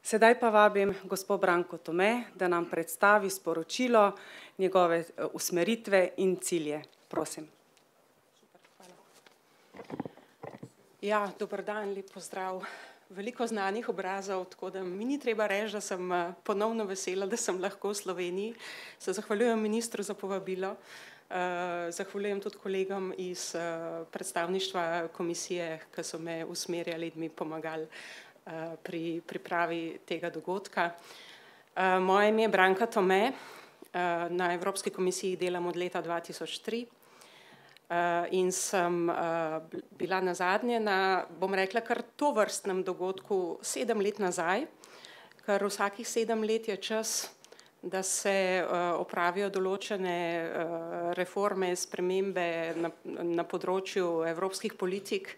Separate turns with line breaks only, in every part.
Sedaj pa vabim gospod Branko Tome, da nam predstavi sporočilo, njegove usmeritve in cilje. Prosim.
Ja, dober dan, lep pozdrav. Veliko znanih obrazov, tako da mi ni treba reči, da sem ponovno vesela, da sem lahko v Sloveniji. Se zahvaljujem ministru za povabilo. Zahvaljujem tudi kolegom iz predstavništva komisije, ki so me usmerjali in mi pomagali pri pripravi tega dogodka. Moje ime je Branka Tome, na Evropski komisiji delam od leta 2003 in sem bila nazadnje na, bom rekla, kar tovrstnem dogodku 7 let nazaj, ker vsakih 7 let je čas, da se opravijo določene reforme, spremembe na področju evropskih politik.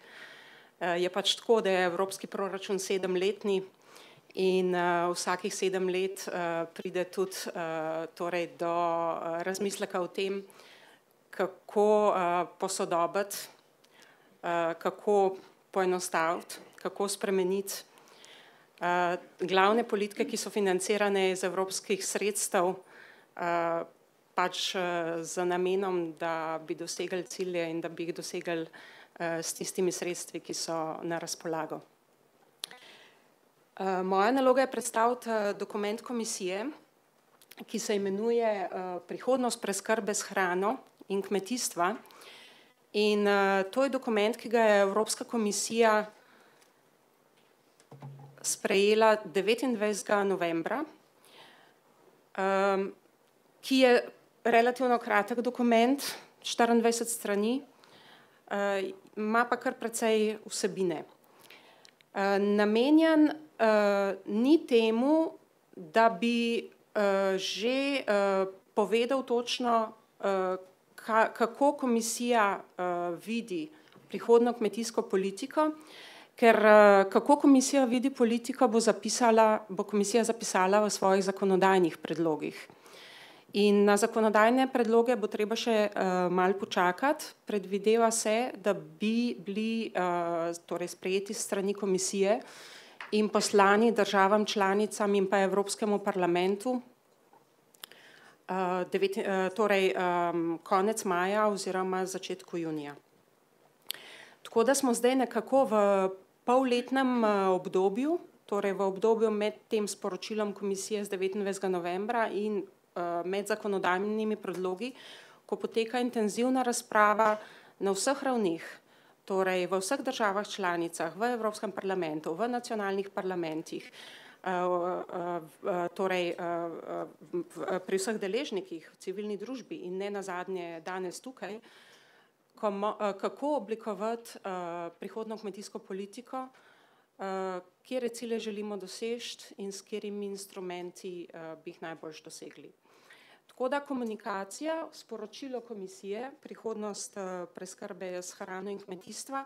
Je pač tako, da je evropski proračun 7-letni in vsakih 7 let pride tudi torej do razmisleka o tem, kako posodobiti, kako poenostaviti, kako spremeniti glavne politike, ki so financirane iz evropskih sredstev, pač z namenom, da bi dosegli cilje in da bi jih dosegli s tistimi sredstvi, ki so na razpolago. Moja naloga je predstaviti dokument komisije, ki se imenuje Prihodnost preskrbe s hrano in kmetijstva. In to je dokument, ki ga je Evropska komisija sprejela 29. novembra, ki je relativno kratek dokument, 24 strani, ima pa kar precej vsebine. Namenjen ni temu, da bi že povedal točno, kako komisija vidi prihodnjo kmetijsko politiko, ker kako komisija vidi politiko, bo komisija zapisala v svojih zakonodajnih predlogih. In na zakonodajne predloge bo treba še malo počakati. Predvideva se, da bi bili torej sprejeti s strani komisije in poslani državam članicam in pa Evropskemu parlamentu torej konec maja oziroma začetku junija. Tako da smo zdaj nekako v polletnem obdobju, torej v obdobju med tem sporočilom komisije z 29. novembra in med zakonodajnimi predlogi, ko poteka intenzivna razprava na vseh ravneh, torej v vseh državah članicah, v Evropskem parlamentu, v nacionalnih parlamentih, torej pri vseh deležnikih v civilni družbi in ne nazadnje danes tukaj, kako oblikovati prihodnjo kmetijsko politiko, katere cilje želimo doseči in s katerimi instrumenti bi jih najboljše dosegli. Tako da komunikacija, sporočilo komisije, prihodnost preskrbe s hrano in kmetijstva,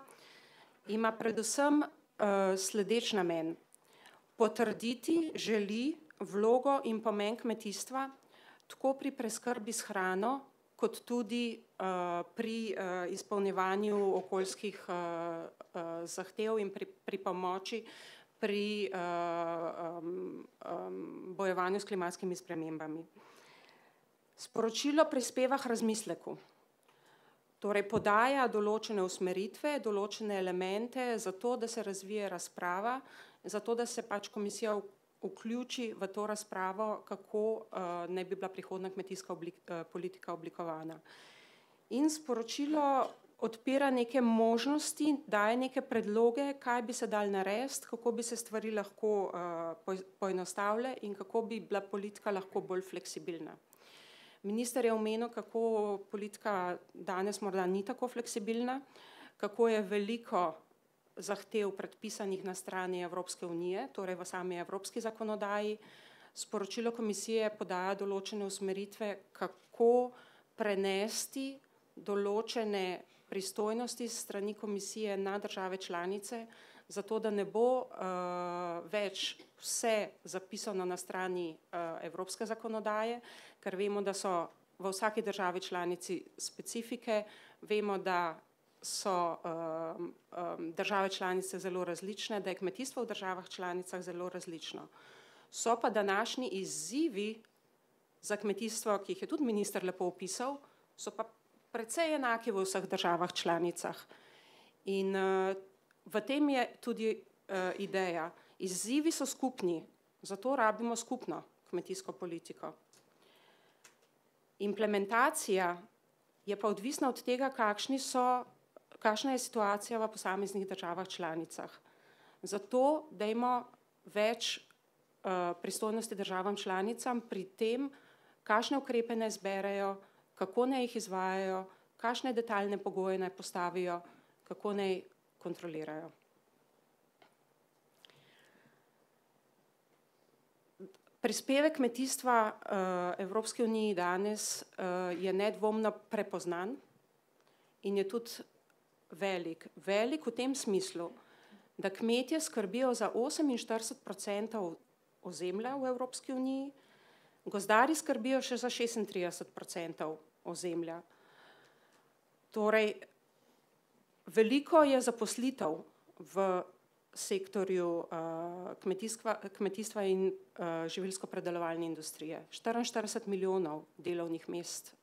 ima predvsem sledeč namen. Potrditi želi vlogo in pomen kmetijstva tako pri preskrbi s hrano, kot tudi pri izpolnjevanju okoljskih zahtev in pri pomoči pri bojevanju s klimatskimi spremembami. Sporočilo prispeva k razmisleku, torej podaja določene usmeritve, določene elemente za to, da se razvije razprava, zato da se pač komisija vključi v to razpravo, kako naj bi bila prihodnja kmetijska politika oblikovana. In sporočilo odpira neke možnosti, daje neke predloge, kaj bi se dalo narediti, kako bi se stvari lahko poenostavile in kako bi bila politika lahko bolj fleksibilna. Minister je omenil, kako politika danes morda ni tako fleksibilna, kako je veliko zahtev predpisanih na strani Evropske unije, torej v sami evropski zakonodaji. Sporočilo komisije podaja določene usmeritve, kako prenesti določene pristojnosti s strani komisije na države članice, zato da ne bo več vse zapisano na strani evropske zakonodaje, ker vemo, da so v vsaki državi članici specifike, vemo, da so države članice zelo različne, da je kmetijstvo v državah članicah zelo različno. So pa današnji izzivi za kmetijstvo, ki jih je tudi minister lepo opisal, so pa precej enaki v vseh državah članicah. In v tem je tudi ideja. Izzivi so skupni, zato rabimo skupno kmetijsko politiko. Implementacija je pa odvisna od tega, kakšna je situacija v posameznih državah članicah. Zato dajmo več pristojnosti državam članicam pri tem, kakšne ukrepe naj zberejo, kako naj jih izvajajo, kakšne detaljne pogoje naj postavijo, kako naj kontrolirajo. Prispevek kmetijstva Evropske unije danes je nedvomno prepoznan in je tudi velik. Velik v tem smislu, da kmetje skrbijo za 48% ozemlja v Evropski uniji, gozdarji skrbijo še za 36% ozemlja. Torej, veliko je zaposlitev v sektorju kmetijstva in živilsko-predelovalne industrije. 44 milijonov delovnih mest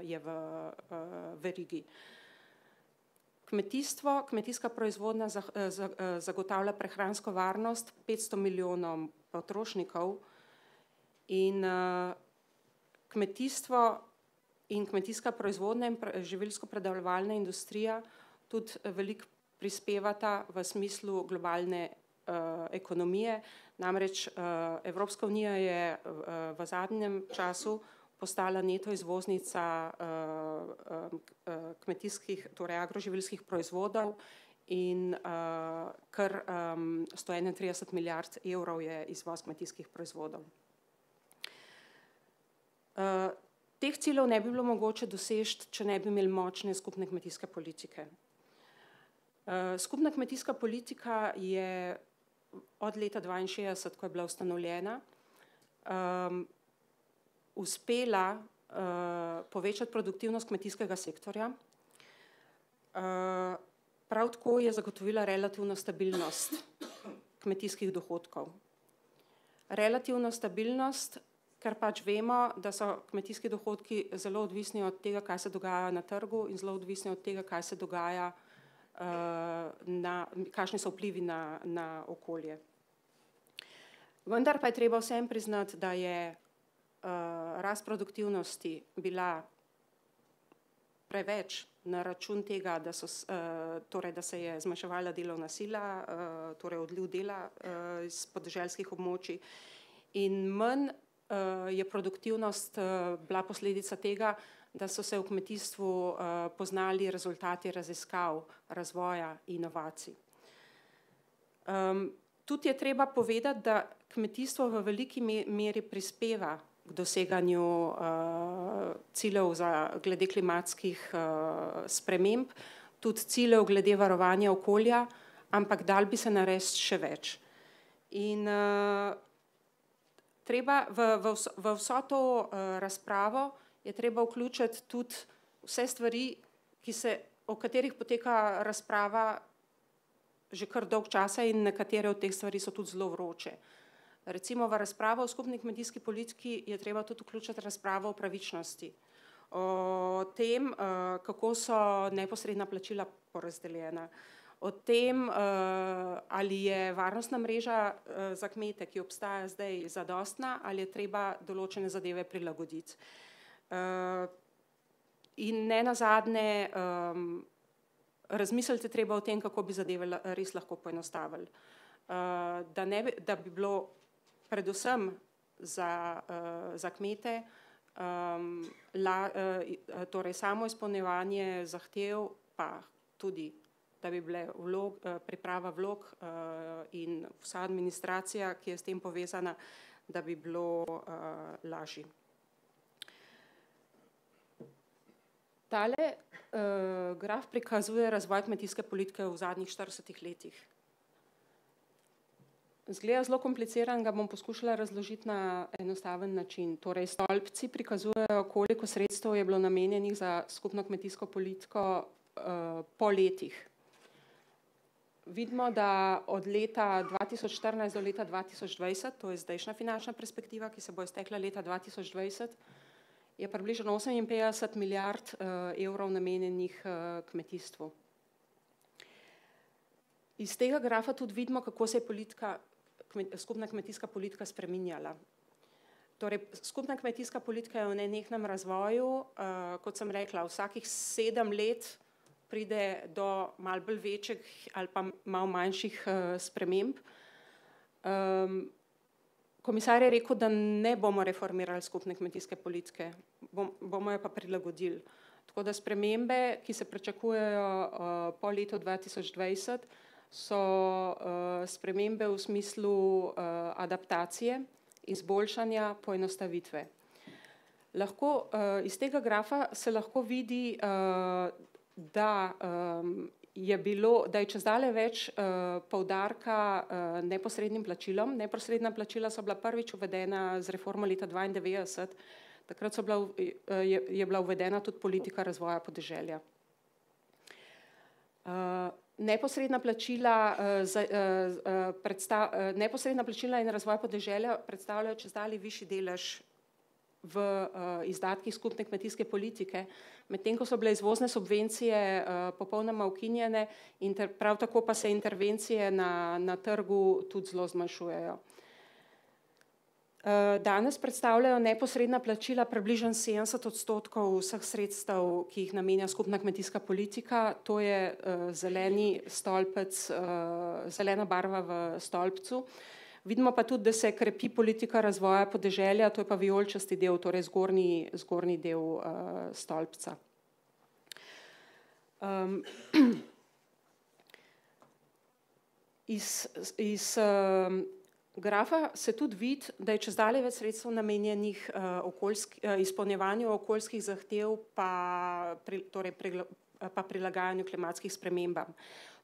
je v verigi. Kmetijska proizvodnja zagotavlja prehransko varnost 500 milijonom potrošnikov in kmetijstvo in kmetijska proizvodnja in živilsko-predelovalna industrija tudi veliko prispevata v smislu globalne ekonomije. Namreč Evropska unija je v zadnjem času postala neto izvoznica kmetijskih, torej agroživilskih proizvodov in kar 131 milijard evrov je izvoz kmetijskih proizvodov. Teh ciljev ne bi bilo mogoče doseči, če ne bi imeli močne skupne kmetijske politike. Skupna kmetijska politika je od leta 1962, ko je bila ustanovljena, uspela povečati produktivnost kmetijskega sektorja. Prav tako je zagotovila relativno stabilnost kmetijskih dohodkov. Relativno stabilnost, ker pač vemo, da so kmetijski dohodki zelo odvisni od tega, kaj se dogaja na trgu in zelo odvisni od tega, kaj se dogaja kakšni so vplivi na okolje. Vendar pa je treba vsem priznati, da je rast produktivnosti bila preveč na račun tega, da se je zmanjševala delovna sila, torej odliv dela iz podeželskih območij in manj je produktivnost bila posledica tega, da so se v kmetijstvu poznali rezultati raziskav, razvoja, inovacij. Tudi je treba povedati, da kmetijstvo v veliki meri prispeva k doseganju ciljev glede klimatskih sprememb, tudi ciljev glede varovanja okolja, ampak dalo bi se narediti še več. In treba v vso to razpravo je treba vključiti tudi vse stvari, o katerih poteka razprava že kar dolgo časa in nekatere od teh stvari so tudi zelo vroče. Recimo v razpravo o skupni kmetijski politiki je treba tudi vključiti razpravo o pravičnosti, o tem, kako so neposredna plačila porazdeljena, o tem, ali je varnostna mreža za kmete, ki obstaja zdaj, zadostna, ali je treba določene zadeve prilagoditi. In nenazadnje razmisliti treba o tem, kako bi zadeve res lahko poenostavili. Da bi bilo predvsem za kmete torej samo izpolnjevanje zahtev, pa tudi, da bi bile priprava vlog in vsa administracija, ki je s tem povezana, da bi bilo lažje. Tale graf prikazuje razvoj kmetijske politike v zadnjih 40 letih. Izgleda zelo kompliciran, ga bom poskušala razložiti na enostaven način. Torej, stolpci prikazujejo, koliko sredstev je bilo namenjenih za skupno kmetijsko politiko po letih. Vidimo, da od leta 2014 do leta 2020, to je zdajšnja finančna perspektiva, ki se bo iztekla leta 2020, je približno 58 milijard evrov namenjenih kmetijstvu. Iz tega grafa tudi vidimo, kako se je skupna kmetijska politika spreminjala. Torej, skupna kmetijska politika je v nenehnem razvoju, kot sem rekla, vsakih 7 let pride do malo bolj večjih ali pa malo manjših sprememb. Komisar je rekel, da ne bomo reformirali skupne kmetijske politike, bomo jo pa prilagodili. Tako da spremembe, ki se pričakujejo po letu 2020, so spremembe v smislu adaptacije, izboljšanja, poenostavitve. Iz tega grafa se lahko vidi, da je čezdalje več poudarka neposrednim plačilom. Neposredna plačila so bila prvič uvedena z reformo leta 1992, takrat je bila uvedena tudi politika razvoja podeželja. Neposredna plačila in razvoj podeželja predstavljajo čezdalje višji delež v izdatkih skupne kmetijske politike, medtem ko so bile izvozne subvencije popolnoma ukinjene in prav tako pa se intervencije na trgu tudi zelo zmanjšujejo. Danes predstavljajo neposredna plačila približno 70% vseh sredstev, ki jih namenja skupna kmetijska politika, to je zeleni stolpec, zelena barva v stolpcu. Vidimo pa tudi, da se krepi politika razvoja podeželja, to je pa vijoličasti del, torej zgornji del stolpca. Iz grafa se tudi vidi, da je čezdalje več sredstev namenjenih izpolnjevanju okoljskih zahtev pa prilagajanju klimatskih spremembam.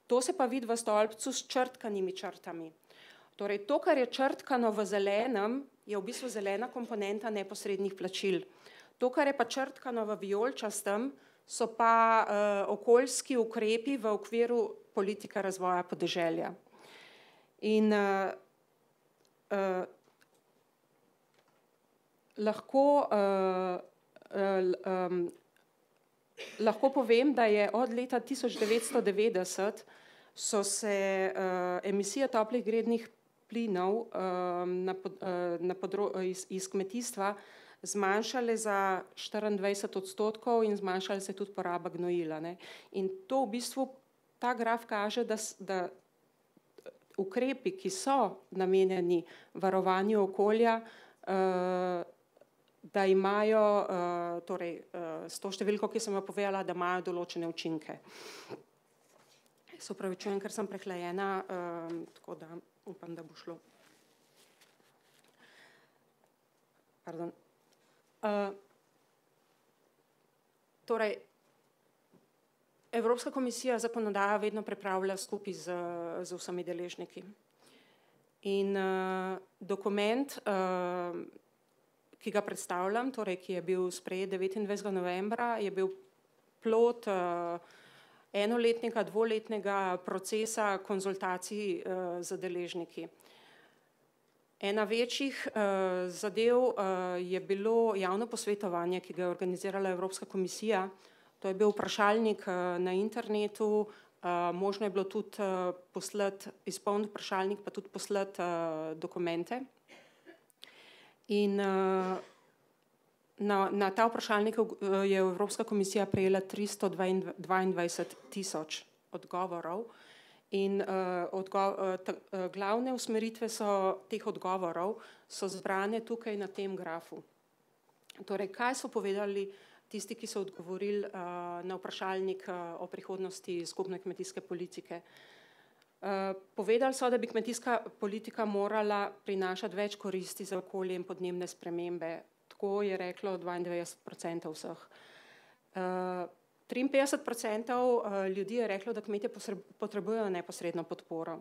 To se pa vidi v stolpcu s črtkanimi črtami. Torej, to, kar je črtkano v zelenem, je v bistvu zelena komponenta neposrednih plačil. To, kar je pa črtkano v vijoličastem, so pa okoljski ukrepi v okviru politike razvoja podeželja. In lahko povem, da je od leta 1990 so se emisije toplih grednih plinov iz kmetijstva zmanjšale za 24% in zmanjšala se tudi poraba gnojila. In to v bistvu, ta graf kaže, da ukrepi, ki so namenjeni varovanju okolja, da imajo, torej s to številko, ki sem jo povedala, da imajo določene učinke. Se opravičujem, ker sem prehlajena, tako da upam, da bo šlo. Pardon. Torej, Evropska komisija zakonodajo vedno pripravlja skupaj z vsemi deležniki. In dokument, ki ga predstavljam, torej, ki je bil sprejet 29. novembra, je bil plod enoletnega, dvoletnega procesa konzultacij z deležniki. Ena večjih zadev je bilo javno posvetovanje, ki ga je organizirala Evropska komisija. To je bil vprašalnik na internetu, možno je bilo tudi izpolniti vprašalnik, pa tudi poslati dokumente. In na ta vprašalnik je Evropska komisija prejela 322.000 odgovorov in glavne usmeritve teh odgovorov so zbrane tukaj na tem grafu. Torej, kaj so povedali tisti, ki so odgovorili na vprašalnik o prihodnosti skupne kmetijske politike? Povedali so, da bi kmetijska politika morala prinašati več koristi za okolje in podnebne spremembe. Tako je reklo 92% vseh. 53% ljudi je reklo, da kmetje potrebujejo neposredno podporo.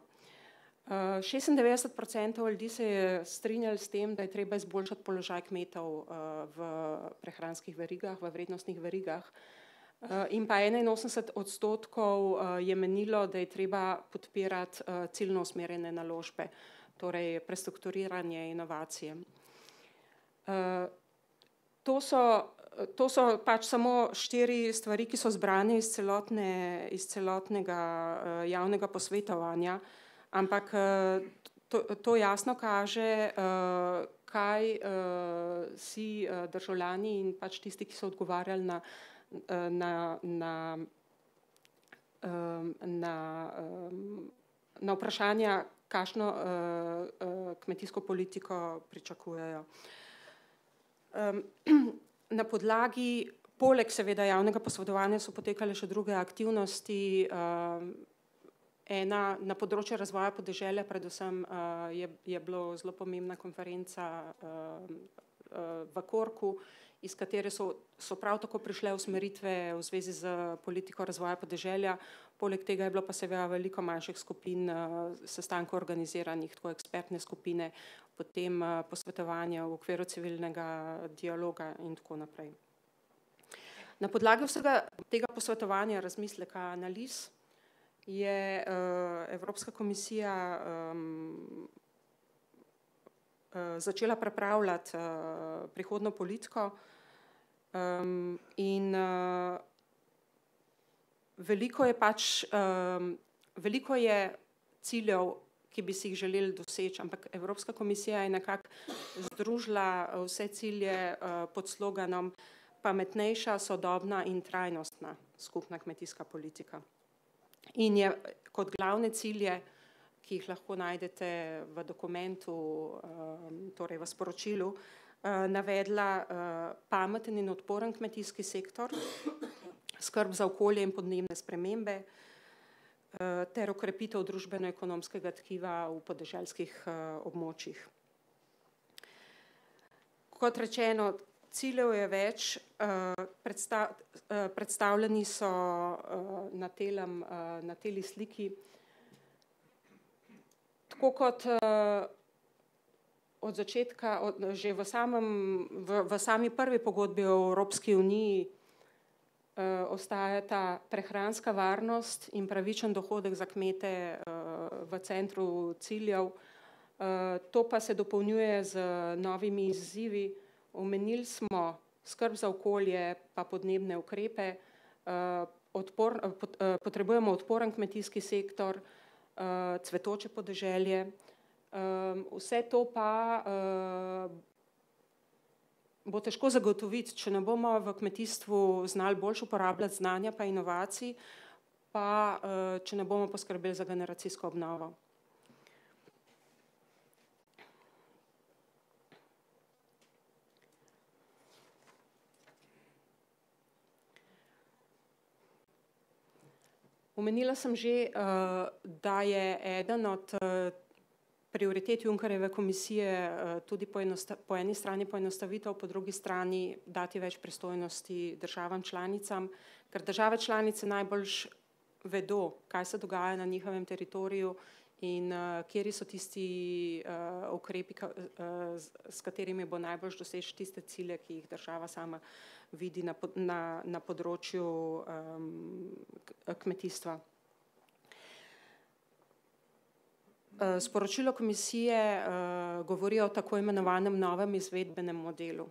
96% ljudi se je strinjalo s tem, da je treba izboljšati položaj kmetov v prehranskih verigah, v vrednostnih verigah. In pa 81% je menilo, da je treba podpirati ciljno usmerjene naložbe, torej prestrukturiranje, inovacije. To so pač samo 4 stvari, ki so zbrane iz celotnega javnega posvetovanja, ampak to jasno kaže, kaj si državljani in pač tisti, ki so odgovarjali na vprašanja, kakšno kmetijsko politiko pričakujejo. Na podlagi, poleg seveda javnega posvetovanja, so potekale še druge aktivnosti. Na področju razvoja podeželja predvsem je bilo zelo pomembna konferenca v Korku, iz katere so prav tako prišle usmeritve v zvezi z politiko razvoja podeželja. Poleg tega je bilo pa seveda veliko manjših skupin, sestankov organiziranih, tako ekspertne skupine, potem posvetovanja v okviru civilnega dialoga in tako naprej. Na podlagi vsega tega posvetovanja, razmisleka, analiz je Evropska komisija začela pripravljati prihodnjo politiko in veliko je ciljev, ki bi si jih želeli doseči, ampak Evropska komisija je nekako združila vse cilje pod sloganom pametnejša, sodobna in trajnostna skupna kmetijska politika. In je kot glavne cilje, ki jih lahko najdete v dokumentu, torej v sporočilu, navedla pameten in odporen kmetijski sektor, skrb za okolje in podnebne spremembe ter okrepitev družbeno-ekonomskega tkiva v podeželskih območjih. Kot rečeno, ciljev je več, predstavljeni so na teli sliki. Tako kot od začetka, že v sami prvi pogodbi o Evropski uniji ostajata prehranska varnost in pravičen dohodek za kmete v centru ciljev. To pa se dopolnjuje z novimi izzivi. Omenili smo skrb za okolje pa podnebne ukrepe, potrebujemo odporen kmetijski sektor, cvetoče podeželje. Vse to pa bo težko zagotoviti, če ne bomo v kmetijstvu znali boljše uporabljati znanja pa inovacij, pa če ne bomo poskrbeli za generacijsko obnovo. Omenila sem že, da je eden od prioritet Junckerjeve komisije tudi po eni strani poenostavitev, po drugi strani dati več pristojnosti državam članicam, ker države članice najbolj vedo, kaj se dogaja na njihovem teritoriju in kateri so tisti ukrepi, s katerimi bo najbolj doseči tiste cilje, ki jih država sama vidi na področju kmetijstva. Sporočilo komisije govori o tako imenovanem novem izvedbenem modelu,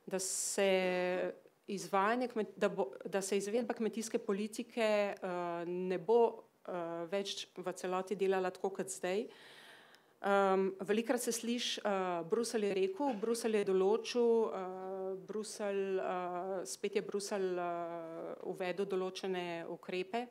da se izvedba kmetijske politike ne bo več v celoti delala tako kot zdaj. Velikokrat se sliši, Bruselj je rekel, Bruselj je določil, spet je Bruselj uvedel določene ukrepe.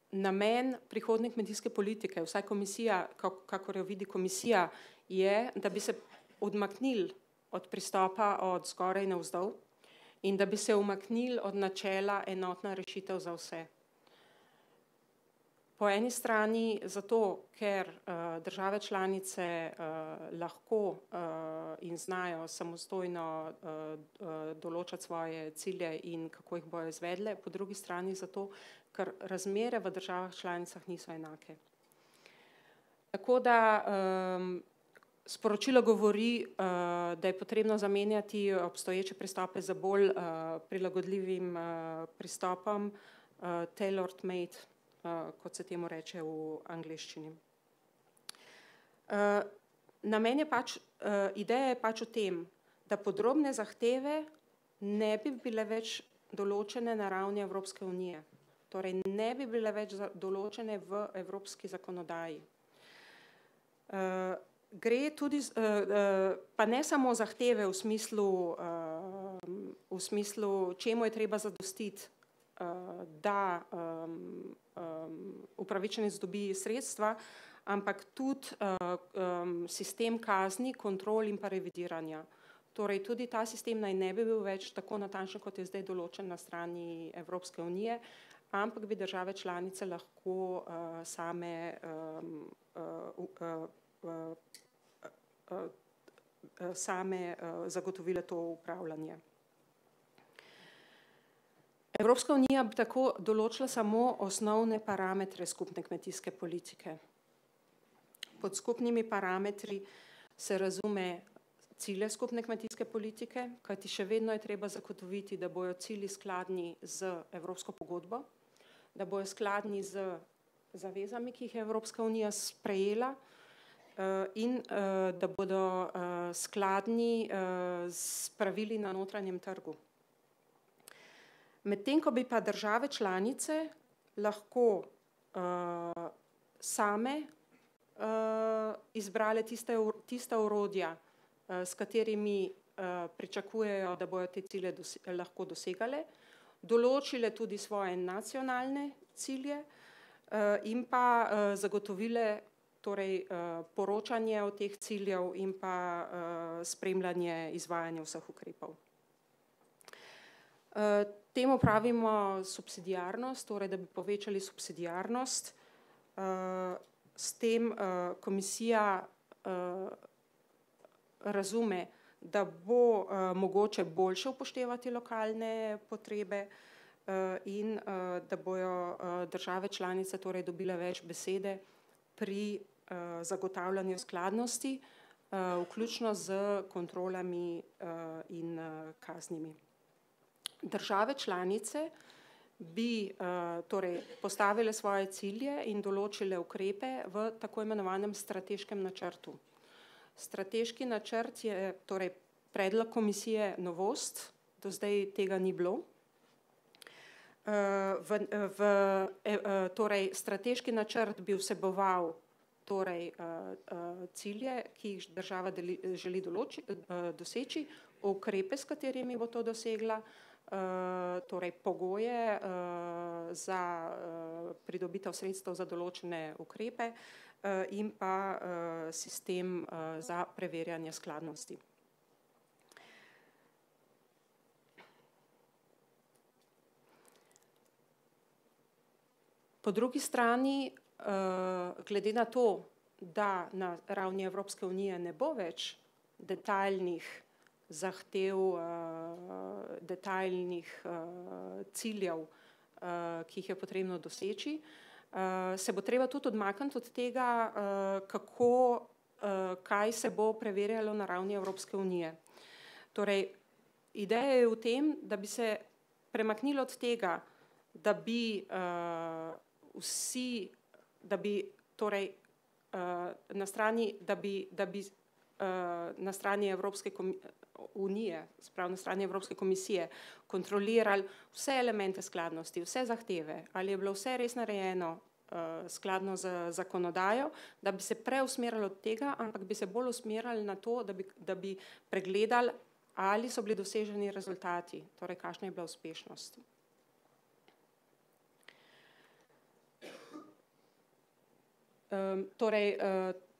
Namen prihodnje kmetijske politike, vsaj komisija, kakor jo vidi komisija, je, da bi se odmaknili od pristopa od zgoraj navzdol in da bi se umaknili od načela enotna rešitev za vse. Po eni strani zato, ker države članice lahko in znajo samostojno določati svoje cilje in kako jih bojo izvedle, po drugi strani zato, ker razmere v državah članicah niso enake. Tako da Sporočilo govori, da je potrebno zamenjati obstoječe pristope za bolj prilagodljivim pristopom, tailored made, kot se temu reče v angleščini. Namen je pač, ideja je pač v tem, da podrobne zahteve ne bi bile več določene na ravni Evropske unije, torej ne bi bile več določene v evropski zakonodaji. Gre tudi, pa ne samo zahteve v smislu, čemu je treba zadostiti, da upravičenec dobi sredstva, ampak tudi sistem kazni, kontrol in pa revidiranja. Torej tudi ta sistem naj ne bi bil več tako natančen, kot je zdaj določen na strani Evropske unije, ampak bi države članice lahko same zagotovile to upravljanje. Evropska unija bi tako določila samo osnovne parametre skupne kmetijske politike. Pod skupnimi parametri se razume cilje skupne kmetijske politike, kajti še vedno je treba zagotoviti, da bojo cilji skladni z Evropsko pogodbo, da bojo skladni z zavezami, ki jih je Evropska unija sprejela, in da bodo skladni s pravili na notranjem trgu. Medtem ko bi pa države članice lahko same izbrale tista orodja, s katerimi pričakujejo, da bojo te cilje lahko dosegale, določile tudi svoje nacionalne cilje in pa zagotovile torej poročanje o teh ciljev in pa spremljanje izvajanja vseh ukrepov. Temu pravimo subsidiarnost, torej da bi povečali subsidiarnost. S tem komisija razume, da bo mogoče boljše upoštevati lokalne potrebe in da bojo države članice torej dobile več besede pri zagotavljanju skladnosti, vključno z kontrolami in kaznimi. Države članice bi torej postavile svoje cilje in določile ukrepe v tako imenovanem strateškem načrtu. Strateški načrt je torej predlog komisije novost, do zdaj tega ni bilo. Torej strateški načrt bi vseboval torej cilje, ki jih država želi doseči, ukrepe, s katerimi bo to dosegla, torej pogoje za pridobitev sredstev za določene ukrepe in pa sistem za preverjanje skladnosti. Po drugi strani, glede na to, da na ravni Evropske unije ne bo več detaljnih zahtev, detaljnih ciljev, ki jih je potrebno doseči, se bo treba tudi odmakniti od tega, kaj se bo preverjalo na ravni Evropske unije. Torej, ideja je v tem, da bi se premaknilo od tega, da bi vsi, da bi torej na strani, na strani Evropske unije, spravo na strani Evropske komisije, kontrolirali vse elemente skladnosti, vse zahteve, ali je bilo vse res narejeno skladno z zakonodajo, da bi se preusmerili od tega, ampak bi se bolj usmerili na to, da bi pregledali, ali so bili doseženi rezultati, torej kakšna je bila uspešnost. Torej,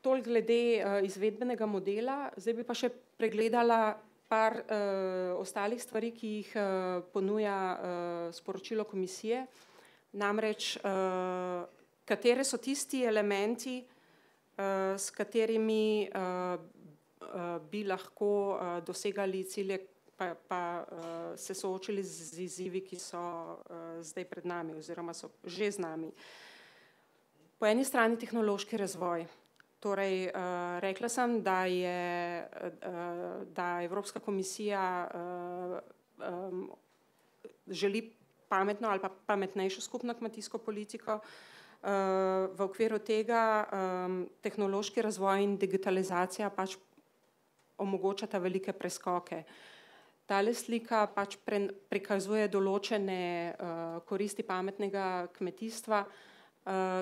toliko glede izvedbenega modela, zdaj bi pa še pregledala par ostalih stvari, ki jih ponuja sporočilo komisije, namreč katere so tisti elementi, s katerimi bi lahko dosegali cilje, pa se soočili z izzivi, ki so zdaj pred nami oziroma so že z nami. Po eni strani tehnološki razvoj. Torej, rekla sem, da Evropska komisija želi pametno ali pa pametnejšo skupno kmetijsko politiko. V okviru tega tehnološki razvoj in digitalizacija pač omogočata velike preskoke. Tale slika pač prikazuje določene koristi pametnega kmetijstva,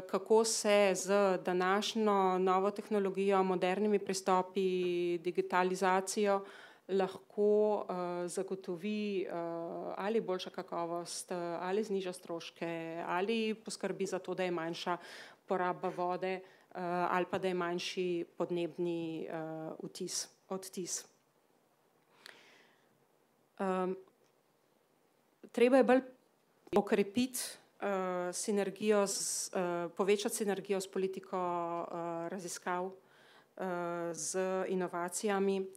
kako se z današnjo novo tehnologijo, modernimi pristopi, digitalizacijo lahko zagotovi ali boljša kakovost, ali zniža stroške, ali poskrbi za to, da je manjša poraba vode, ali pa da je manjši podnebni odtis. Treba je bolj okrepiti povečati sinergijo s politiko raziskav, z inovacijami,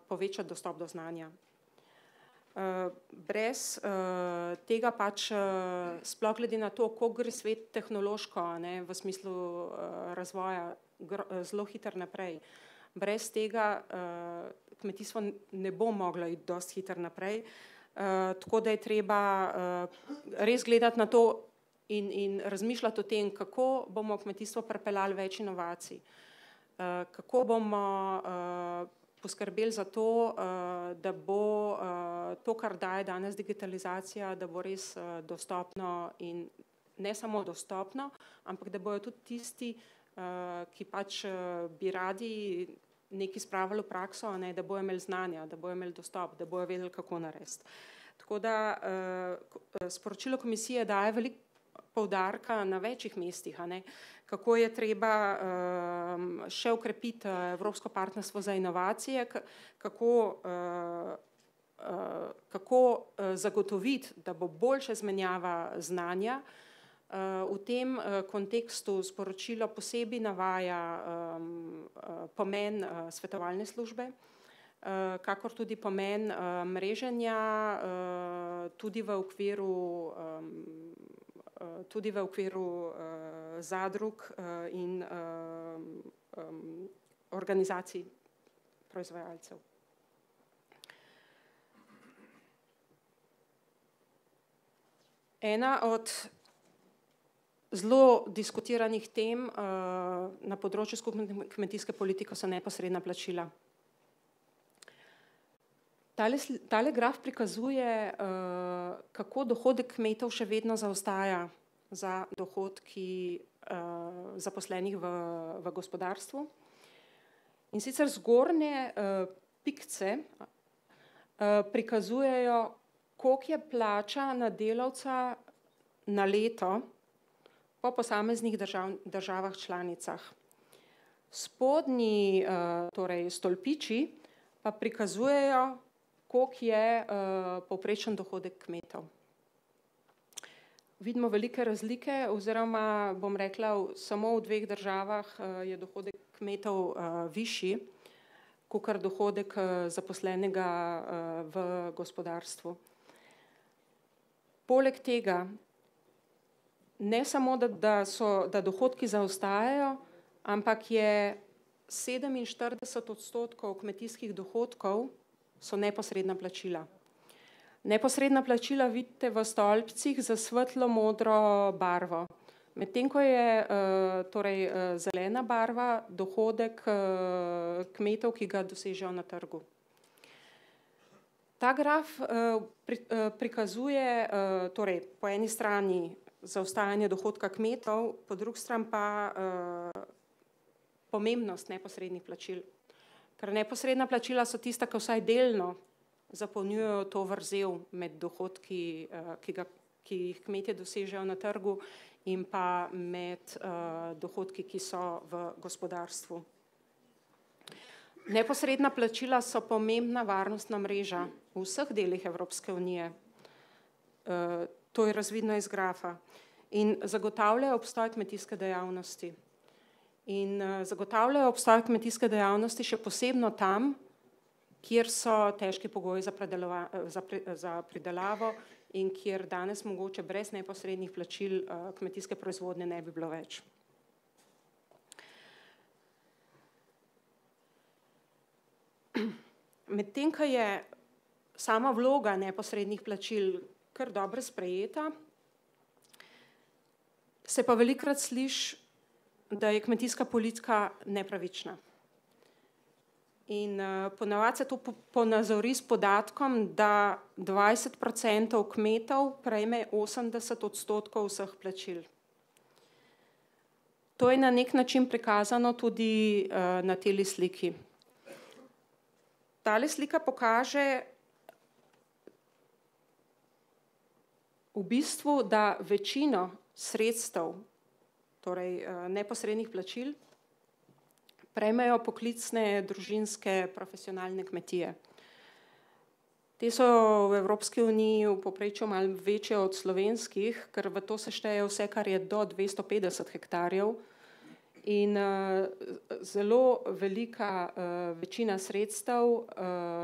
povečati dostop do znanja. Brez tega pač, sploh glede na to, koliko gre svet tehnološko, v smislu razvoja, zelo hitro naprej. Brez tega kmetijstvo ne bo moglo iti dosti hitro naprej. Tako da je treba res gledati na to in razmišljati o tem, kako bomo v kmetijstvo pripeljali več inovacij, kako bomo poskrbeli za to, da bo to, kar daje danes digitalizacija, da bo res dostopno in ne samo dostopno, ampak da bojo tudi tisti, ki pač bi radi nekaj spravili v prakso, da bojo imeli znanja, da bojo imeli dostop, da bojo vedeli, kako narediti. Tako da sporočilo komisije daje veliko poudarka na večjih mestih, kako je treba še okrepiti Evropsko partnerstvo za inovacije, kako zagotoviti, da bo boljša izmenjava znanja. V tem kontekstu sporočilo posebej navaja pomen svetovalne službe, kakor tudi pomen mreženja, tudi v okviru zadrug in organizacij proizvajalcev. Ena od zelo diskutiranih tem na področju skupne kmetijske politike so neposredna plačila. Tale graf prikazuje, kako dohodek kmetov še vedno zaostaja za dohodki zaposlenih v gospodarstvu. In sicer zgornje pikce prikazujejo, koliko je plača na delavca na leto po posameznih državah članicah. Spodnji torej stolpiči pa prikazujejo, koliko je povprečen dohodek kmetov. Vidimo velike razlike, oziroma bom rekla, samo v dveh državah je dohodek kmetov višji, kakor dohodek zaposlenega v gospodarstvu. Poleg tega, ne samo, da dohodki zaostajajo, ampak je 47% kmetijskih dohodkov so neposredna plačila. Neposredna plačila vidite v stolpcih za svetlo modro barvo. Medtem ko je torej zelena barva dohodek kmetov, ki ga dosežejo na trgu. Ta graf prikazuje torej po eni strani zaostajanje dohodka kmetov, po drugi strani pa pomembnost neposrednih plačil. Ker neposredna plačila so tista, ki vsaj delno zapolnjujejo to vrzel med dohodki, ki jih kmetje dosežejo na trgu, in pa med dohodki, ki so v gospodarstvu. Neposredna plačila so pomembna varnostna mreža v vseh delih Evropske unije. To je razvidno iz grafa. In zagotavljajo obstoj kmetijske dejavnosti. In zagotavljajo obstoj kmetijske dejavnosti še posebno tam, kjer so težki pogoji za pridelavo in kjer danes mogoče brez neposrednih plačil kmetijske proizvodnje ne bi bilo več. medtem ko je sama vloga neposrednih plačil kar dobro sprejeta, se pa velikokrat sliši, da je kmetijska politika nepravična. In ponavadi se to ponazori s podatkom, da 20% kmetov prejme 80% vseh plačil. To je na nek način prikazano tudi na teli sliki. Tale slika pokaže v bistvu, da večino sredstev, torej neposrednih plačil, prejmejo poklicne, družinske, profesionalne kmetije. Te so v Evropski uniji v povprečju malo večje od slovenskih, ker v to se šteje vse, kar je do 250 hektarjev. In zelo velika večina sredstev,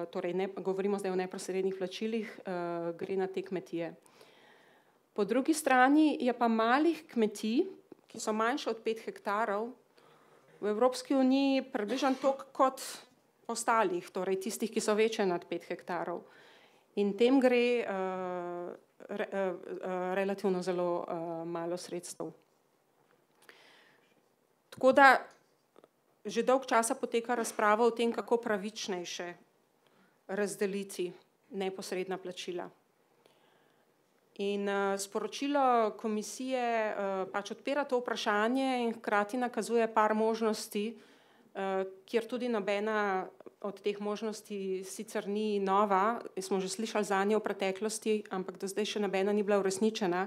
torej govorimo zdaj o neposrednih plačilih, gre na te kmetije. Po drugi strani je pa malih kmetij, ki so manjše od 5 hektarov, v Evropski uniji približno toliko kot ostalih, torej tistih, ki so večje nad 5 hektarov. In tem gre relativno zelo malo sredstev. Tako da že dolgo časa poteka razprava o tem, kako pravičnejše razdeliti neposredna plačila. In sporočilo komisije pač odpira to vprašanje in hkrati nakazuje par možnosti, kjer tudi nobena od teh možnosti sicer ni nova, smo že slišali zanje v preteklosti, ampak do zdaj še nobena ni bila uresničena.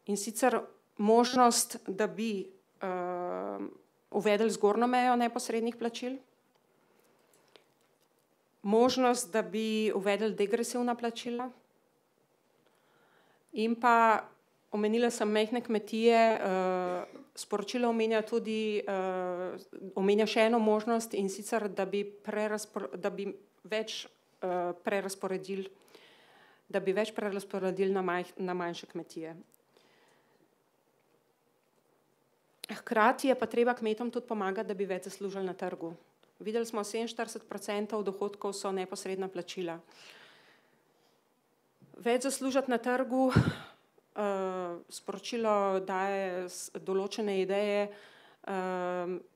In sicer možnost, da bi uvedli zgornjo mejo neposrednih plačil, možnost, da bi uvedli degresivna plačila, in pa omenila sem majhne kmetije, sporočilo omenja tudi, omenja še eno možnost, in sicer, da bi več prerasporedili na manjše kmetije. Hkrati je pa treba kmetom tudi pomagati, da bi več zaslužili na trgu. Videli smo, 47% dohodkov so neposredna plačila. Več zaslužiti na trgu, sporočilo daje določene ideje,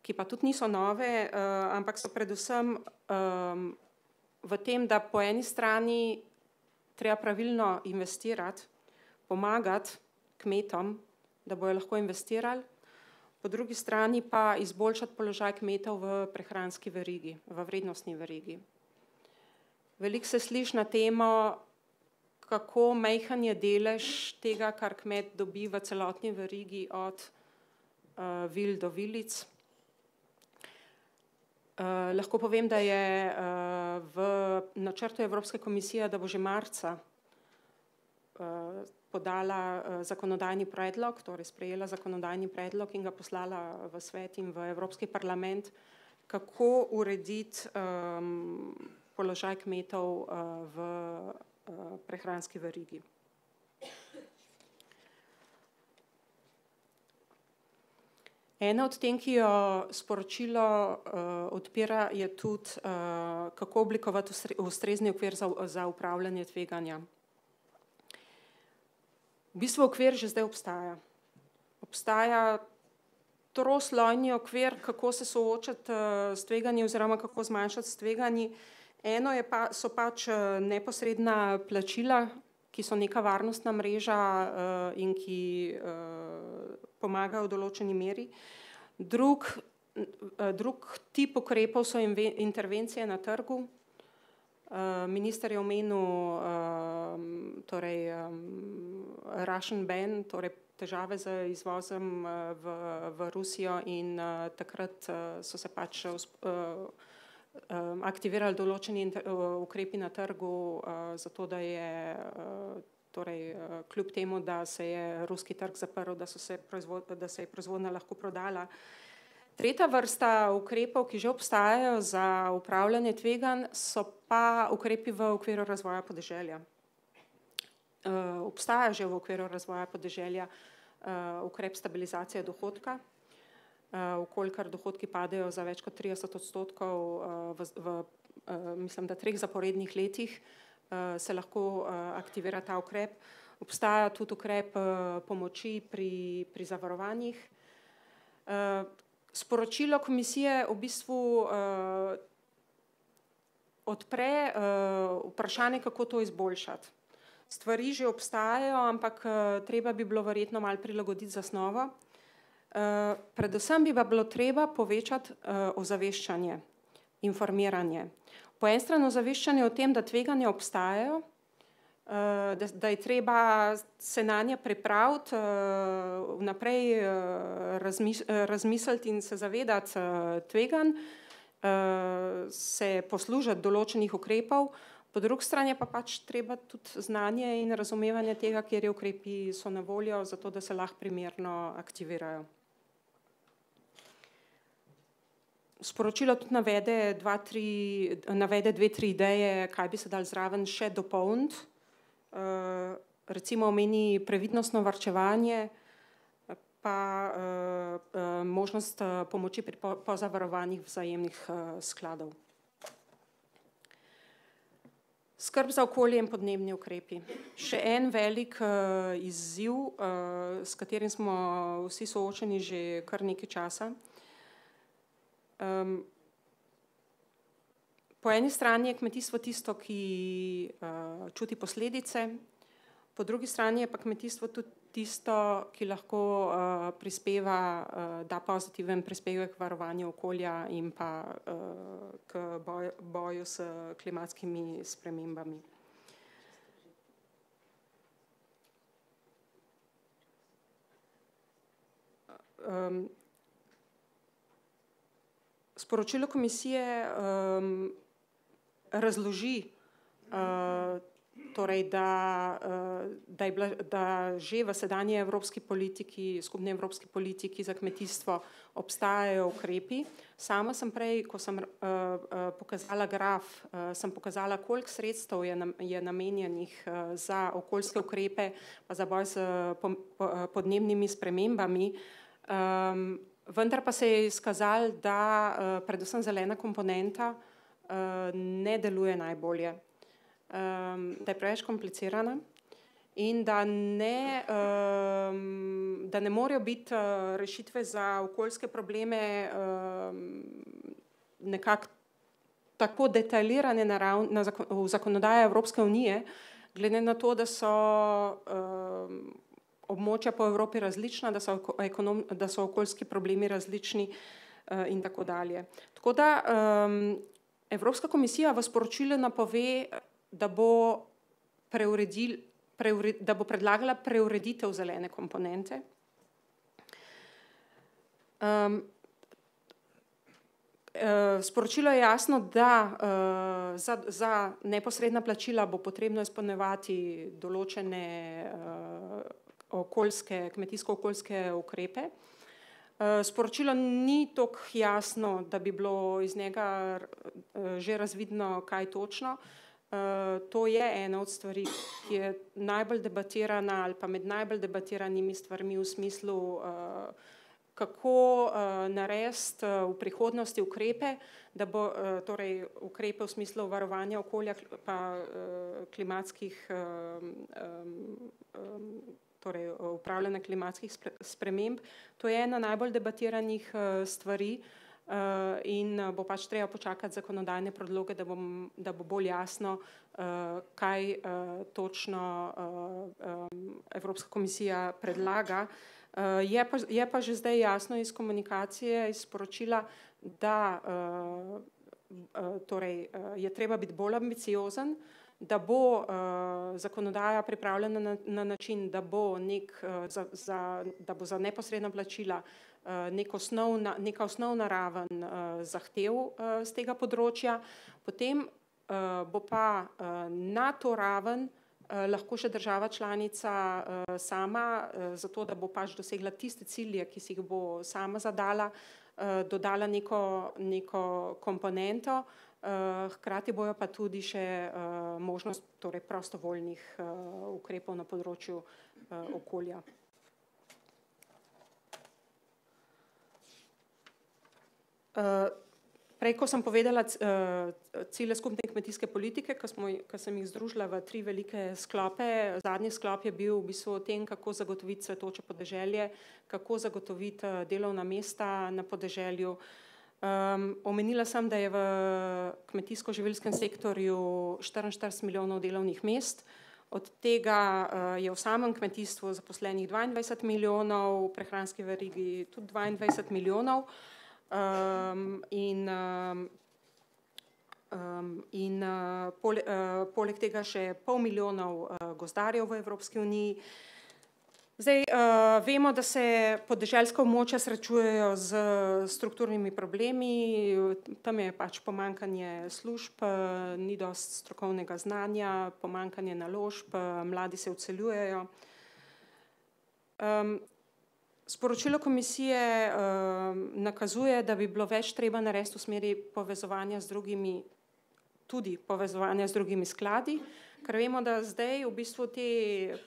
ki pa tudi niso nove, ampak so predvsem v tem, da po eni strani treba pravilno investirati, pomagati kmetom, da bojo lahko investirali, po drugi strani pa izboljšati položaj kmetov v prehranski verigi, v vrednostni verigi. Veliko se sliši na temo, kako majhen je delež tega, kar kmet dobi v celotni verigi od vil do vilic. Lahko povem, da je v načrtu Evropske komisije, da bo že marca podala zakonodajni predlog, torej sprejela zakonodajni predlog in ga poslala v svet in v Evropski parlament, kako urediti položaj kmetov v prehranski verigi. Ena od tem, ki jo sporočilo odpira, je tudi, kako oblikovati ustrezni okvir za upravljanje tveganja. V bistvu okvir že zdaj obstaja. Obstaja troslojni okvir, kako se soočati s tveganji oziroma kako zmanjšati s tveganji. Eno so pač neposredna plačila, ki so neka varnostna mreža in ki pomagajo v določeni meri. Drug tip ukrepov so intervencije na trgu. Minister je omenil Russian ban, torej težave z izvozom v Rusijo, in takrat so se pač aktivirali določeni ukrepi na trgu, zato da je kljub temu, da se je ruski trg zaprl, da se je proizvodnja lahko prodala. Tretja vrsta ukrepov, ki že obstajajo za upravljanje tveganj, so pa ukrepi v okviru razvoja podeželja. Obstaja že v okviru razvoja podeželja ukrep stabilizacije dohodka. V kolikor dohodki padejo za več kot 30% v mislim, da 3 zaporednih letih se lahko aktivira ta ukrep. Obstaja tudi ukrep pomoči pri zavarovanjih. Sporočilo komisije v bistvu odpre vprašanje, kako to izboljšati. Stvari že obstajajo, ampak treba bi bilo verjetno malo prilagoditi zasnovo. Predvsem bi bilo treba povečati ozaveščanje, informiranje. Po eni strani ozaveščanje o tem, da tveganja obstajajo, da je treba se nanje pripraviti, vnaprej razmisliti in se zavedati tveganj, se poslužiti določenih ukrepov, po drugi strani pa pač treba tudi znanje in razumevanje tega, kjer ukrepi so na voljo, zato da se lahko primerno aktivirajo. Sporočilo tudi navede 2-3 ideje, kaj bi se dalo zraven še dopolniti. Recimo omeni previdnostno varčevanje, pa možnost pomoči pri pozavarovanjih vzajemnih skladov. Skrb za okolje in podnebni ukrepi. Še en velik izziv, s katerim smo vsi soočeni že kar nekaj časa. Po eni strani je kmetijstvo tisto, ki čuti posledice, po drugi strani je pa kmetijstvo tudi tisto, ki lahko da pozitiven prispevek k varovanju okolja in pa k boju s klimatskimi spremembami. Sporočilo komisije razloži, torej, da že v sedanji evropski politiki, skupni evropski politiki za kmetijstvo obstajajo ukrepi. Sama sem prej, ko sem pokazala graf, sem pokazala, koliko sredstev je namenjenih za okoljske ukrepe, pa za boj s podnebnimi spremembami. Vendar pa se je izkazalo, da predvsem zelena komponenta ne deluje najbolje, da je preveč komplicirana in da ne morejo biti rešitve za okoljske probleme nekako tako detaljirane v zakonodaji Evropske unije, glede na to, da so območja po Evropi različna, da so okoljski problemi različni in tako dalje. Tako da Evropska komisija v sporočilu napove, da bo predlagala preureditev zelene komponente. Sporočilo je jasno, da za neposredna plačila bo potrebno izpolnjevati določene kmetijsko-okoljske ukrepe. Sporočilo ni toliko jasno, da bi bilo iz njega že razvidno, kaj točno. To je ena od stvari, ki je najbolj debatirana ali pa med najbolj debatiranimi stvarmi v smislu, kako narediti v prihodnosti ukrepe, da bo torej ukrepe v smislu varovanja okolja pa klimatskih torej upravljanja klimatskih sprememb. To je ena najbolj debatiranih stvari in bo pač treba počakati zakonodajne predloge, da bo bolj jasno, kaj točno Evropska komisija predlaga. Je pa že zdaj jasno iz komunikacije, iz sporočila, da torej je treba biti bolj ambiciozen, da bo zakonodaja pripravljena na način, da bo za neposredna plačila neka osnovna raven zahtev z tega področja, potem bo pa na to raven lahko še država članica sama, zato da bo pač dosegla tiste cilje, ki si jih bo sama zadala, dodala neko komponento, hkrati bojo pa tudi še možnost torej prostovoljnih ukrepov na področju okolja. Prej, ko sem povedala cilje skupne kmetijske politike, ko sem jih združila v 3 velike sklope, zadnji sklop je bil v bistvu o tem, kako zagotoviti cvetoče podeželje, kako zagotoviti delovna mesta na podeželju. Omenila sem, da je v kmetijsko-živilskem sektorju 44 milijonov delovnih mest, od tega je v samem kmetijstvu zaposlenih 22 milijonov, v prehranski verigi tudi 22 milijonov. Poleg tega še pol milijonov gozdarjev v Evropski uniji. Zdaj, vemo, da se podeželska območja srečujejo z strukturnimi problemi, tam je pač pomanjkanje služb, ni dosti strokovnega znanja, pomanjkanje naložb, mladi se odseljujejo. Sporočilo komisije nakazuje, da bi bilo več treba narediti v smeri povezovanja z drugimi, tudi povezovanja z drugimi skladi, ker vemo, da zdaj v bistvu te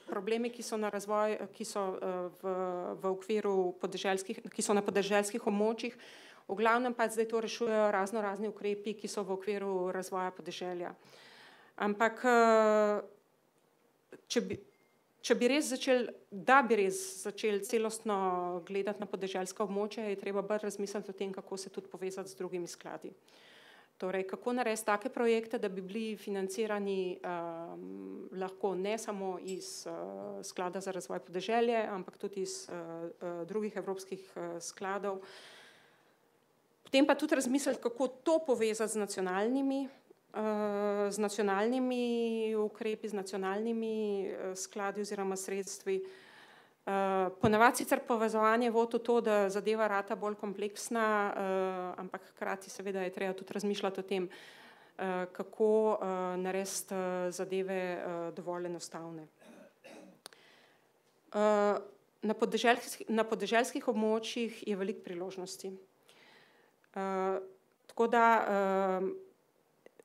problemi, ki so na razvoj, ki so v okviru podeželskih, ki so na podeželskih območjih, v glavnem pa zdaj to rešujejo razni ukrepi, ki so v okviru razvoja podeželja. Ampak če bi res začeli celostno gledati na podeželska območja, je treba bolj razmisliti o tem, kako se tudi povezati z drugimi skladi. Torej, kako narediti take projekte, da bi bili financirani lahko ne samo iz sklada za razvoj podeželja, ampak tudi iz drugih evropskih skladov. Potem pa tudi razmisliti, kako to povezati z nacionalnimi ukrepi, z nacionalnimi skladi oziroma sredstvi. Ponavadi sicer povezovanje vodi v to, da zadeva rata bolj kompleksna, ampak hkrati seveda je treba tudi razmišljati o tem, kako narediti zadeve dovolj enostavne. Na podeželskih območjih je veliko priložnosti. Tako da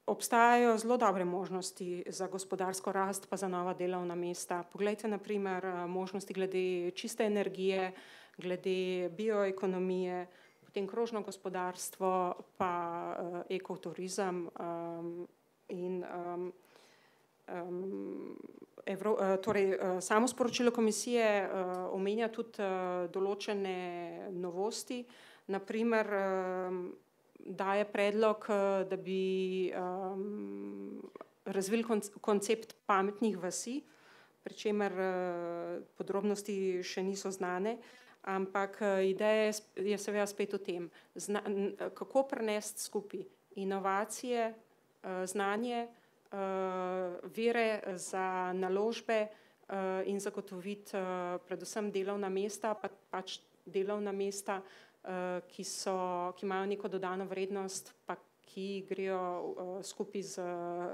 obstajajo zelo dobre možnosti za gospodarsko rast pa za nova delovna mesta. Poglejte na primer možnosti glede čiste energije, glede bioekonomije, potem krožno gospodarstvo pa ekoturizem in torej samo sporočilo komisije omenja tudi določene novosti, na primer daje predlog, da bi razvili koncept pametnih vasi, pri čemer podrobnosti še niso znane, ampak ideja je seveda spet o tem, kako prenesti skupaj inovacije, znanje, vire za naložbe in zagotoviti predvsem delovna mesta, pač delovna mesta, ki imajo neko dodano vrednost, pa ki grejo skupaj z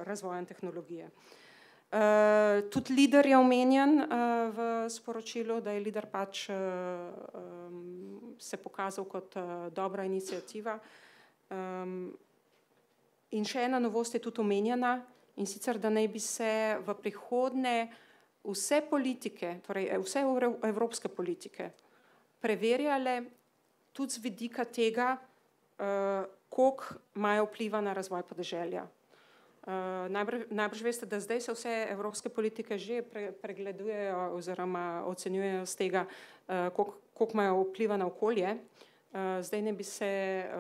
razvojem tehnologije. Tudi LIDER je omenjen v sporočilu, da je LIDER pač se pokazal kot dobra iniciativa. In še ena novost je tudi omenjena, in sicer, da naj bi se v prihodnje vse politike, torej vse evropske politike, preverjale tudi z vidika tega, koliko imajo vpliva na razvoj podeželja. Najbrž veste, da zdaj se vse evropske politike že pregledujejo oziroma ocenjujejo z tega, koliko imajo vpliva na okolje. Zdaj naj bi se,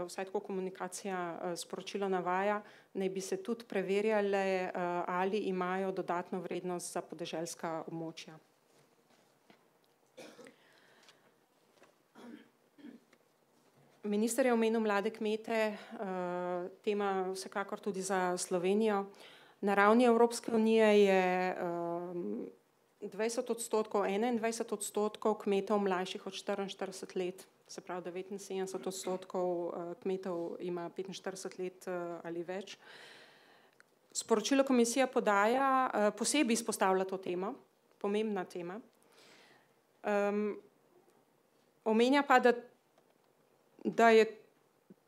vsaj tako komunikacija sporočilo navaja, naj bi se tudi preverjale, ali imajo dodatno vrednost za podeželska območja. Minister je omenil mlade kmete, tema vsekakor tudi za Slovenijo. Na ravni Evropske unije je 20%, 21% kmetov mlajših od 44 let, se pravi 79% kmetov ima 45 let ali več. Sporočilo komisija podaja, posebej izpostavlja to temo, pomembna tema. Omenja pa, da je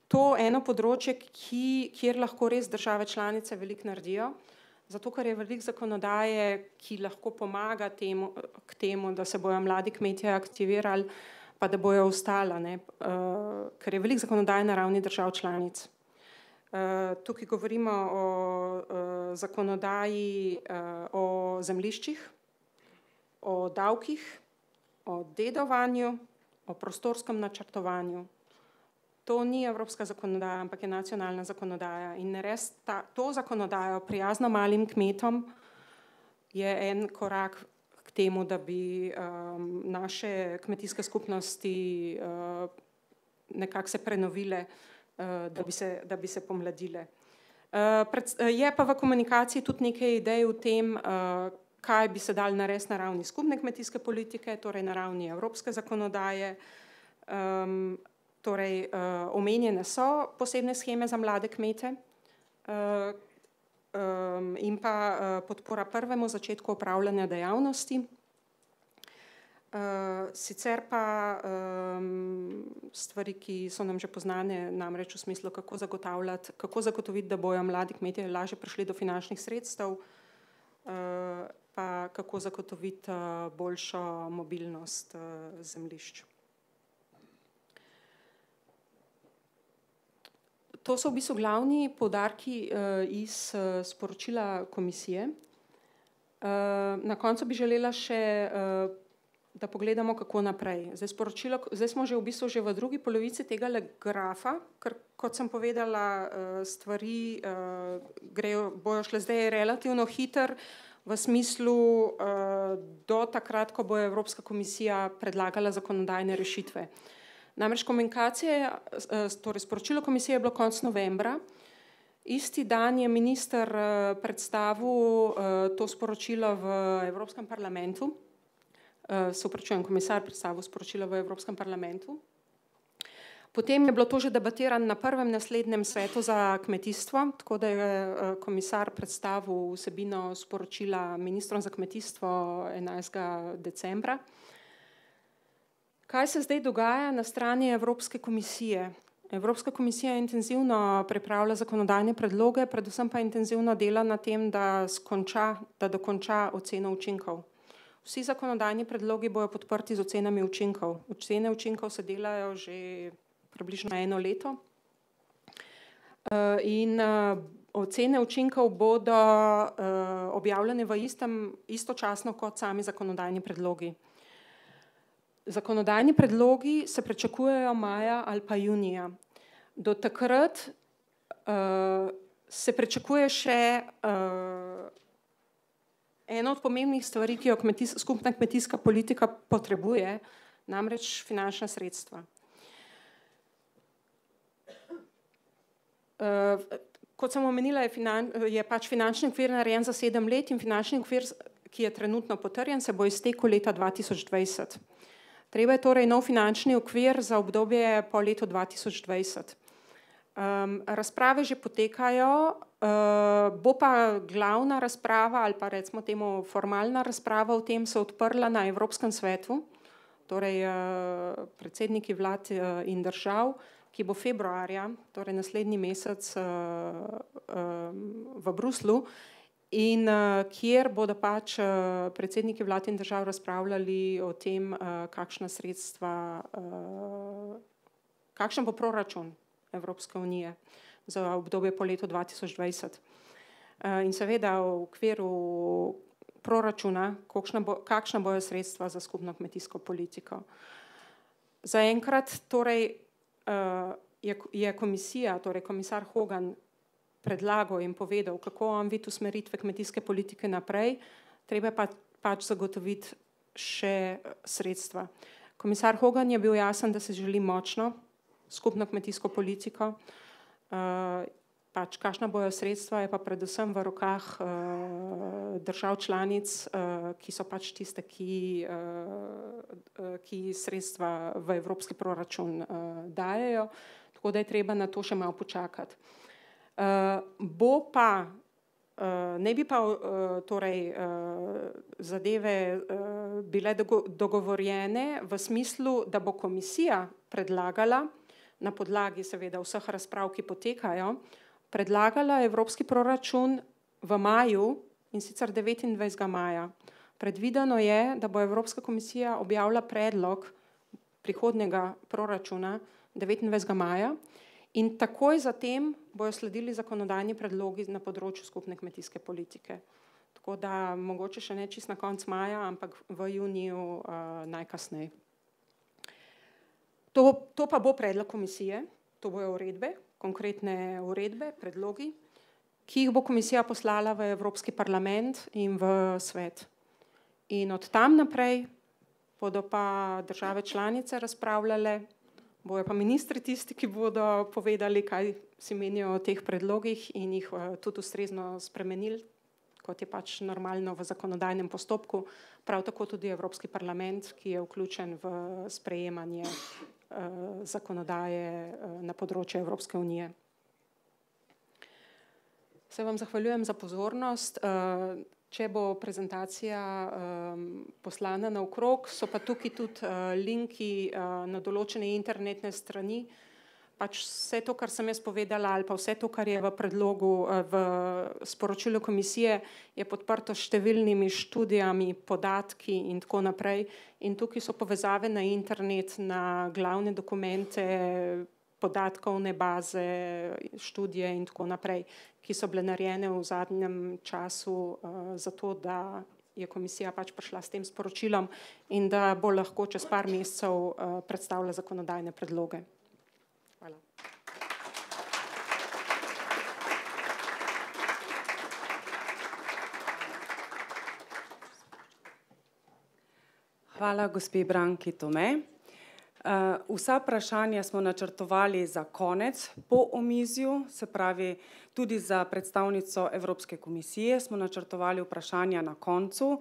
to eno področje, kjer lahko res države članice veliko naredijo, zato ker je veliko zakonodaje, ki lahko pomaga k temu, da se bojo mladi kmetje aktivirali, pa da bojo ostala, ker je veliko zakonodaje na ravni držav članic. Tukaj govorimo o zakonodaji o zemljiščih, o davkih, o dedovanju, o prostorskem načrtovanju. To ni evropska zakonodaja, ampak je nacionalna zakonodaja. In res to zakonodajo prijazno malim kmetom je en korak k temu, da bi naše kmetijske skupnosti nekako se prenovile, da bi se pomladile. Je pa v komunikaciji tudi nekaj idej o tem, kaj bi se dalo narediti na ravni skupne kmetijske politike, torej na ravni evropske zakonodaje. Torej, omenjene so posebne sheme za mlade kmete in pa podpora prvemu začetku opravljanja dejavnosti. Sicer pa stvari, ki so nam že poznane, namreč v smislu, kako zagotoviti, da bojo mladi kmetje lažje prišli do finančnih sredstev, pa kako zagotoviti boljšo mobilnost zemljišč. To so v bistvu glavni poudarki iz sporočila komisije. Na koncu bi želela še, da pogledamo, kako naprej. Zdaj smo že v bistvu že v drugi polovici tega grafa, ker kot sem povedala, stvari bojo šle zdaj relativno hitro, v smislu do takrat, ko bo Evropska komisija predlagala zakonodajne rešitve. Namreč komunikacije, torej sporočilo komisije je bilo konec novembra. Isti dan je minister predstavil to sporočilo v Evropskem parlamentu. Komisar predstavil sporočilo v Evropskem parlamentu. Potem je bilo to že debatirano na prvem naslednjem svetu za kmetijstvo, tako da je komisar predstavil vsebino sporočila ministrom za kmetijstvo 11. decembra. Kaj se zdaj dogaja na strani Evropske komisije? Evropska komisija intenzivno pripravlja zakonodajne predloge, predvsem pa intenzivno dela na tem, da dokonča oceno učinkov. Vsi zakonodajni predlogi bojo podprti z ocenami učinkov. Ocene učinkov se delajo že približno 1 leto. In ocene učinkov bodo objavljene istočasno kot sami zakonodajni predlogi. Zakonodajni predlogi se pričakujejo maja ali pa junija. Do takrat se pričakuje še eno od pomembnih stvari, ki jo skupna kmetijska politika potrebuje, namreč finančna sredstva. Kot sem omenila, je pač finančni okvir narejen za 7 let in finančni okvir, ki je trenutno potrjen, se bo iztekel leta 2020. Treba je torej nov finančni okvir za obdobje po letu 2020. Razprave že potekajo, bo pa glavna razprava ali pa recimo temu formalna razprava o tem se odprla na Evropskem svetu, torej predsedniki vlad in držav, ki bo februarja, torej naslednji mesec v Bruslju, in kjer bodo pač predsedniki vlad in držav razpravljali o tem, kakšna sredstva, kakšen bo proračun Evropske unije za obdobje po letu 2020. In seveda v okviru proračuna, kakšna bojo sredstva za skupno kmetijsko politiko. Zaenkrat torej je komisija, torej komisar Hogan, predlagal in povedal, kako on vidi usmeritve kmetijske politike naprej, treba pa pač zagotoviti še sredstva. Komisar Hogan je bil jasen, da se želi močno skupno kmetijsko politiko, pač kakšna bojo sredstva je pa predvsem v rokah držav članic, ki so pač tiste, ki sredstva v evropski proračun dajejo, tako da je treba na to še malo počakati. Bo pa, ne bi pa torej zadeve bile dogovorjene v smislu, da bo komisija predlagala, na podlagi seveda vseh razprav, ki potekajo, predlagala evropski proračun v maju, in sicer 29. maja. Predvideno je, da bo Evropska komisija objavila predlog prihodnjega proračuna 29. maja In takoj zatem bojo sledili zakonodajni predlogi na področju skupne kmetijske politike. Tako da mogoče še ne čisto na konec maja, ampak v juniju najkasneje. To pa bo predlog komisije, to bojo uredbe, konkretne uredbe, predlogi, ki jih bo komisija poslala v Evropski parlament in v svet. In od tam naprej bodo pa države članice razpravljale, bojo pa ministri tisti, ki bodo povedali, kaj si menijo o teh predlogih in jih tudi ustrezno spremenili, kot je pač normalno v zakonodajnem postopku, prav tako tudi Evropski parlament, ki je vključen v sprejemanje zakonodaje na področju Evropske unije. Se vam zahvaljujem za pozornost. Če bo prezentacija poslana naokrog, so pa tukaj tudi linki na določene internetne strani. Pač vse to, kar sem jaz povedala, ali pa vse to, kar je v predlogu, v sporočilu komisije, je podprto s številnimi študijami, podatki in tako naprej. In tukaj so povezave na internet, na glavne dokumente, podatkovne baze, študije in tako naprej, ki so bile narejene v zadnjem času zato, da je komisija pač prišla s tem sporočilom in da bo lahko čez par mesecev predstavila zakonodajne predloge. Hvala.
Hvala gospe Branki Tome. Vsa vprašanja smo načrtovali za konec po omizju, se pravi tudi za predstavnico Evropske komisije smo načrtovali vprašanja na koncu,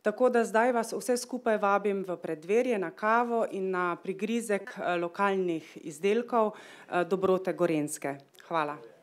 tako da zdaj vas vse skupaj vabim v preddverje na kavo in na prigrizek lokalnih izdelkov Dobrote Gorenjske. Hvala.